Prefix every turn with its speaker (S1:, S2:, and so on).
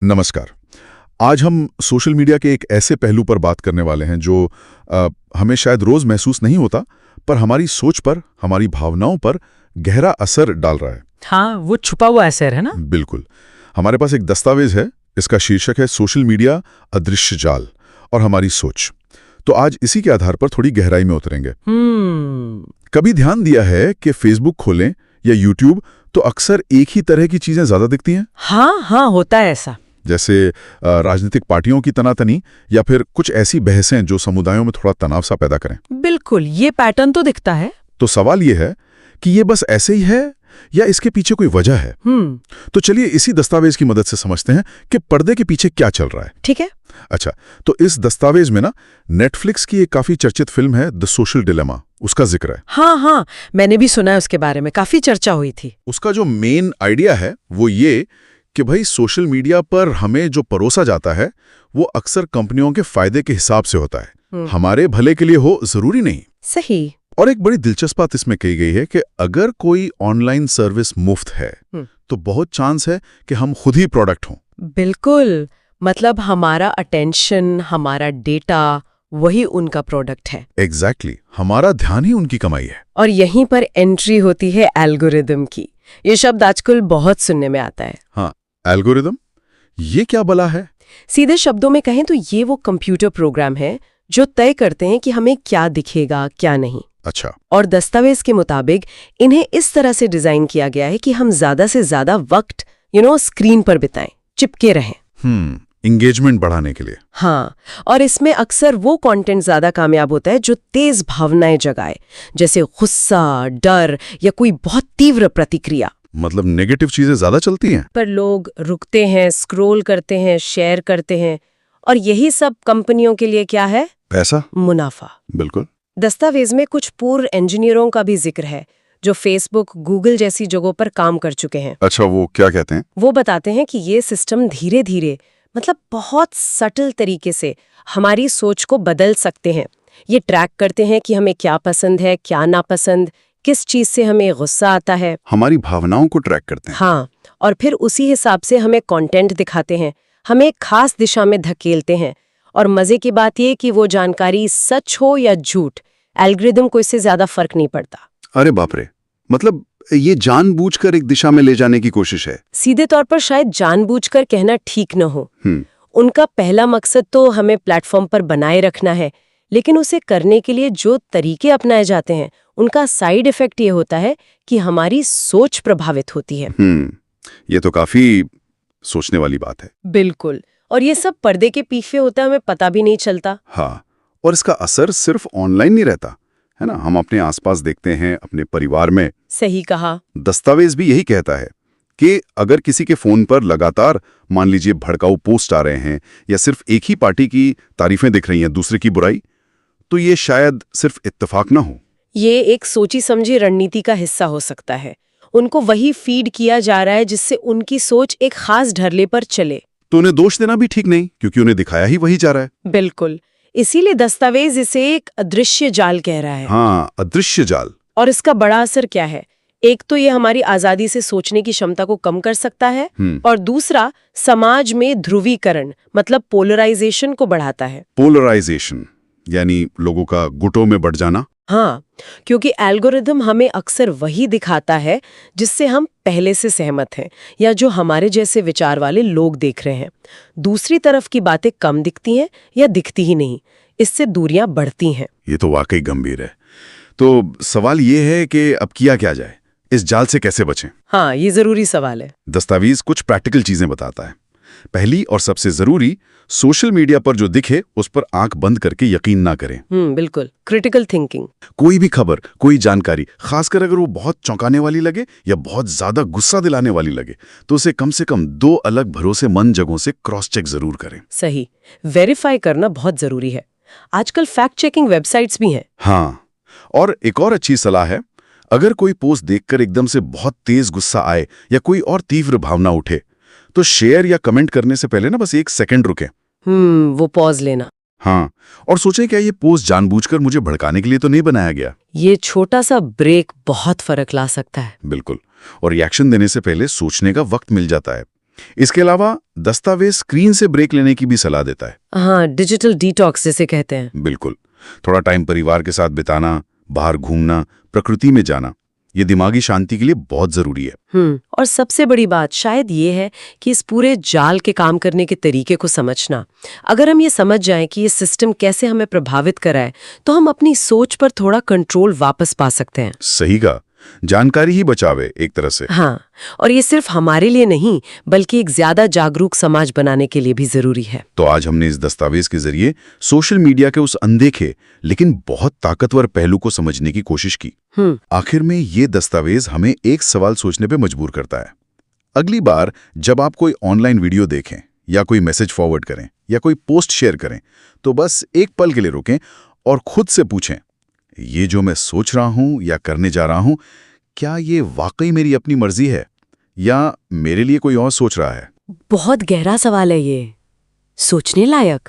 S1: नमस्कार। आज हम सोशल मीडिया के एक ऐसे पहलू पर बात करने वाले हैं जो हमें शायद रोज महसूस नहीं होता, पर हमारी सोच पर, हमारी भावनाओं पर गहरा असर डाल रहा है।
S2: हाँ, वो छुपा हुआ असर है ना।
S1: बिल्कुल। हमारे पास एक दस्तावेज है, इसका शीर्षक है सोशल मीडिया अदृश्य जाल और हमारी सोच। तो आज इसी के आधार पर थोड़ी गहराई में उतरेंगे। कभी ध्यान दिया है कि फेसबुक खोलें या यूट्यूब तो अक्सर एक ही तरह की चीजें ज्यादा दिखती हैं?
S2: हाँ, होता है ऐसा।
S1: जैसे राजनीतिक पार्टियों की तनातनी या फिर कुछ ऐसी बहसें जो समुदायों में थोड़ा तनाव सा पैदा करें।
S2: बिल्कुल, ये पैटर्न तो दिखता है।
S1: तो सवाल ये है कि ये बस ऐसे ही है या इसके पीछे कोई वजह है? तो चलिए इसी दस्तावेज की मदद से समझते हैं कि पर्दे के पीछे क्या चल रहा है।
S2: ठीक है।
S1: अच्छा, तो इस दस्तावेज में ना नेटफ्लिक्स की एक काफी चर्चित फिल्म है द सोशल डिलेमा, उसका जिक्र है।
S2: हाँ, मैंने भी सुना है उसके बारे में, काफी चर्चा हुई थी।
S1: उसका जो मेन आइडिया है वो ये कि भाई सोशल मीडिया पर हमें जो परोसा जाता है वो अक्सर कंपनियों के फायदे के हिसाब से होता है, हमारे भले के लिए हो जरूरी नहीं।
S2: सही।
S1: और एक बड़ी दिलचस्प बात इसमें कही गई है कि अगर कोई ऑनलाइन सर्विस मुफ्त है तो बहुत चांस है कि हम खुद ही प्रोडक्ट हों।
S2: बिल्कुल, मतलब हमारा अटेंशन, हमारा डेटा, वही उनका प्रोडक्ट है।
S1: एग्जैक्टली, हमारा ध्यान ही उनकी कमाई है।
S2: और यहीं पर एंट्री होती है एल्गोरिदम की। ये शब्द आजकल बहुत सुनने में आता है।
S1: हाँ, एल्गोरिदम, ये क्या बला है?
S2: सीधे शब्दों में कहें तो ये वो कंप्यूटर प्रोग्राम है जो तय करते हैं कि हमें क्या दिखेगा, क्या नहीं।
S1: अच्छा।
S2: और दस्तावेज के मुताबिक इन्हें इस तरह से डिजाइन किया गया है कि हम ज्यादा से ज्यादा वक्त स्क्रीन पर बिताएं, चिपके रहें।
S1: एंगेजमेंट बढ़ाने के लिए।
S2: हाँ, और इसमें अक्सर वो कंटेंट ज्यादा कामयाब होता है जो तेज भावनाएं जगाए, जैसे गुस्सा, डर या कोई बहुत तीव्र प्रतिक्रिया।
S1: मतलब नेगेटिव चीजें ज्यादा चलती हैं।
S2: पर लोग रुकते हैं, स्क्रॉल करते हैं, शेयर करते हैं, और यही सब कंपनियों के लिए क्या है?
S1: पैसा,
S2: मुनाफा।
S1: बिल्कुल।
S2: दस्तावेज में कुछ पूर्व इंजीनियरों का भी जिक्र है जो फेसबुक, गूगल जैसी जगहों पर काम कर चुके हैं।
S1: अच्छा, वो क्या कहते हैं?
S2: वो बताते हैं कि ये सिस्टम धीरे धीरे, मतलब बहुत सटल तरीके से हमारी सोच को बदल सकते हैं। ये ट्रैक करते हैं कि हमें क्या पसंद है, क्या नापसंद, किस चीज से हमें गुस्सा आता है।
S1: हमारी भावनाओं को ट्रैक करते हैं।
S2: हाँ, और फिर उसी हिसाब से हमें कंटेंट दिखाते हैं, हमें एक खास दिशा में धकेलते हैं। और मजे की बात ये कि वो जानकारी सच हो या झूठ, एल्गोरिदम को इससे ज्यादा फर्क नहीं पड़ता।
S3: अरे बाप रे, मतलब ये जानबूझकर एक दिशा में ले जाने की कोशिश है।
S2: सीधे तौर पर शायद जानबूझकर कहना ठीक न हो। उनका पहला मकसद तो हमें प्लेटफॉर्म पर बनाए रखना है, लेकिन उसे करने के लिए जो तरीके अपनाए जाते हैं उनका साइड इफेक्ट ये होता है कि हमारी सोच प्रभावित होती है।
S3: ये तो काफी सोचने वाली बात है।
S2: बिल्कुल, और ये सब पर्दे के पीछे होता है, हमें पता भी नहीं चलता।
S3: हाँ, और इसका असर सिर्फ ऑनलाइन नहीं रहता है ना, हम अपने आसपास देखते हैं, अपने परिवार में।
S2: सही कहा।
S3: दस्तावेज भी यही कहता है कि अगर किसी के फोन पर लगातार मान लीजिए भड़काऊ पोस्ट आ रहे हैं या सिर्फ एक ही पार्टी की तारीफें दिख रही हैं, दूसरे की बुराई, तो ये शायद सिर्फ इत्तेफाक ना हो।
S2: ये एक सोची समझी रणनीति का हिस्सा हो सकता है। उनको वही फीड किया जा रहा है जिससे उनकी सोच एक खास ढर्ले पर चले।
S3: तो उन्हें दोष देना भी ठीक नहीं, क्योंकि उन्हें दिखाया ही वही जा रहा है।
S2: बिल्कुल, इसीलिए दस्तावेज इसे एक अदृश्य जाल कह रहा है।
S3: हाँ, अदृश्य जाल।
S2: और इसका बड़ा असर क्या है? एक तो ये हमारी आजादी से सोचने की क्षमता को कम कर सकता है, और दूसरा समाज में ध्रुवीकरण, मतलब पोलराइजेशन को बढ़ाता है।
S3: पोलराइजेशन यानी लोगों का गुटों में बढ़ जाना।
S2: हाँ, क्योंकि एल्गोरिदम हमें अक्सर वही दिखाता है जिससे हम पहले से सहमत हैं या जो हमारे जैसे विचार वाले लोग देख रहे हैं। दूसरी तरफ की बातें कम दिखती हैं या दिखती ही नहीं, इससे दूरियां बढ़ती हैं।
S3: ये तो वाकई गंभीर है। तो सवाल ये है कि अब किया क्या जाए, इस जाल से कैसे बचें?
S2: हाँ, ये जरूरी सवाल है।
S3: दस्तावेज कुछ प्रैक्टिकल चीजें बताता है। पहली और सबसे जरूरी, सोशल मीडिया पर जो दिखे उस पर आंख बंद करके यकीन ना करें।
S2: बिल्कुल, क्रिटिकल थिंकिंग।
S3: कोई भी खबर, कोई जानकारी, खासकर अगर वो बहुत चौंकाने वाली लगे या बहुत ज्यादा गुस्सा दिलाने वाली लगे, तो उसे कम से कम 2 अलग भरोसेमंद जगहों से क्रॉस चेक जरूर करें।
S2: सही, वेरीफाई करना बहुत जरूरी है। आजकल फैक्ट चेकिंग वेबसाइट्स भी हैं।
S3: हाँ, और एक और अच्छी सलाह है, अगर कोई पोस्ट देखकर एकदम से बहुत तेज गुस्सा आए या कोई और तीव्र भावना उठे, तो शेयर या कमेंट करने से पहले ना बस 1 सेकंड रुकें।
S2: वो पॉज लेना।
S3: हाँ, और सोचें क्या ये पोस्ट जानबूझकर मुझे भड़काने के लिए तो नहीं बनाया गया।
S2: ये छोटा सा ब्रेक बहुत फर्क ला सकता है।
S3: बिल्कुल, और रिएक्शन देने से पहले सोचने का वक्त मिल जाता है। इसके अलावा दस्तावेज स्क्रीन से ब्रेक लेने की भी सलाह देता है।
S2: हाँ, डिजिटल डिटॉक्स जिसे कहते हैं।
S3: बिल्कुल, थोड़ा टाइम परिवार के साथ बिताना, बाहर घूमना, प्रकृति में जाना, ये दिमागी शांति के लिए बहुत जरूरी है।
S2: और सबसे बड़ी बात शायद ये है कि इस पूरे जाल के काम करने के तरीके को समझना। अगर हम ये समझ जाएं कि ये सिस्टम कैसे हमें प्रभावित कराए, तो हम अपनी सोच पर थोड़ा कंट्रोल वापस पा सकते हैं।
S3: सही कहा, जानकारी ही बचावे एक तरह से।
S2: हाँ, और ये सिर्फ हमारे लिए नहीं बल्कि एक ज्यादा जागरूक समाज बनाने के लिए भी जरूरी है।
S3: तो आज हमने इस दस्तावेज के जरिए सोशल मीडिया के उस अनदेखे लेकिन बहुत ताकतवर पहलू को समझने की कोशिश की। आखिर में ये दस्तावेज हमें एक सवाल सोचने पे मजबूर करता है। अगली बार जब आप कोई ऑनलाइन वीडियो देखें या कोई मैसेज फॉरवर्ड करें या कोई पोस्ट शेयर करें, तो बस एक पल के लिए रुकें और खुद से पूछें, ये जो मैं सोच रहा हूं या करने जा रहा हूं, क्या ये वाकई मेरी अपनी मर्जी है या मेरे लिए कोई और सोच रहा है?
S2: बहुत गहरा सवाल है ये, सोचने लायक।